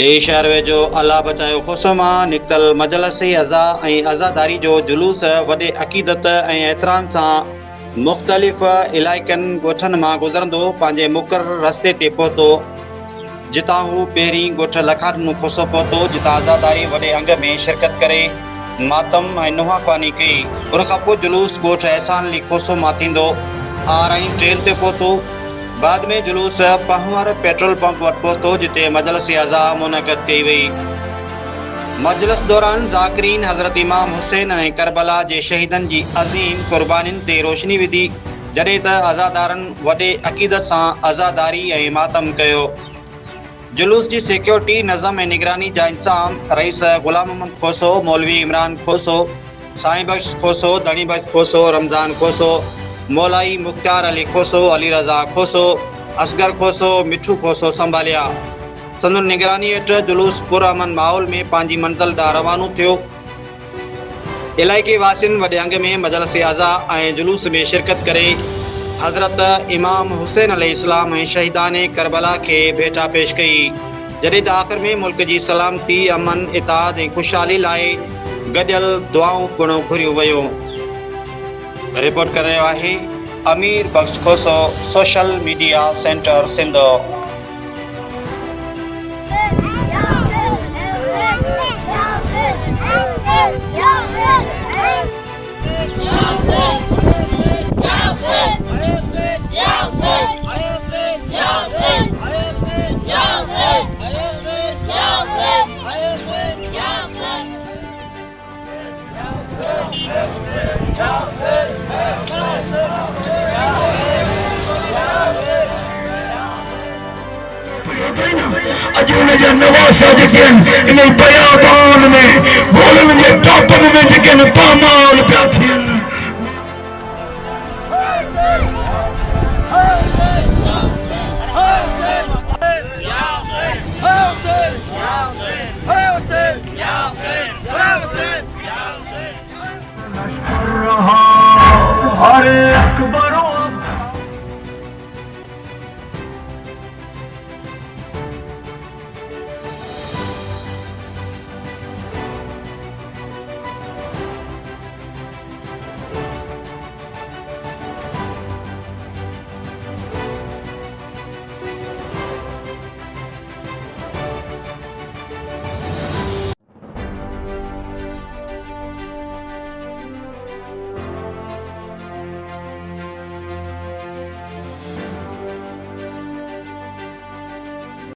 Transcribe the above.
ॾे शहर वेझो अलाह बचायो खोसो मां निकतल मजलस अज़ा ऐं अज़ादारी जो जुलूस वॾे अक़ीदत ऐं एतिराम सां मुख़्तलिफ़ इलाइक़नि ॻोठनि मां गुज़रंदो पंहिंजे मुक़ररु रस्ते ते पहुतो, जितां हू पहिरीं ॻोठ लखाडनू खोसो पहुतो, जितां अज़ादारी वॾे अंग में शिरकत करे मातम ऐं नुहाख़वानी कई। उन खां पोइ जुलूस ॻोठ एहसान अली खोसो मां थींदो आराई ट्रेल ते पहुतो। बाद में जुलूस पहवर पेट्रोल पंप वटि पहुतो, जिते मजलिस अज़ा मुनक़द कई वई। मजलिस दौरान ज़ाकिरीन हज़रत इमाम हुसैन ऐं करबला जे शहीदनि जी अज़ीम क़ुर्बानीनि ते रोशनी विधी, जॾहिं त अज़ादारनि वॾे अक़ीदत सां अज़ादारी ऐं मातम कयो। जुलूस जी सिक्योरिटी, नज़म ऐं निगरानी जा इंतज़ाम रईस ग़ुलाम मोहम्मद खोसो, मौलवी इमरान खोसो, साईं बख्श खोसो, धणी बख्श खोसो, रमज़ान खोसो, मौलाई मुख़्तियार अली खोसो, अली रज़ा खोसो, असगर खोसो, मिठू खोसो संभालिया। संदन निगरानी हेठि जुलूस पुरअमन माहौल में पंहिंजी मंज़िल ॾांहुं रवानो थियो। इलाइक़े वासियुनि वॾे अंग में मजलिस अज़ा ऐं जुलूस में शिरकत करे हज़रत इमाम हुसैन अलैहिस्सलाम ऐं शहीदाने करबला खे भेटा पेश कई, जॾहिं त आख़िर में मुल्क जी सलामती, अमन, इताद ऐं ख़ुशहाली लाइ गॾियल दुआऊं पिणु घुरियूं वयूं। रिपोर्ट करे रहियो आहे Amir Bakhsh Khoso, social media centre Sindh. अॼु हुनजा नवासा जेके आहिनि इन बयाबान में गोलनि जे टापनि में जेके आहिनि पामाल पिया थियनि। हर अकबर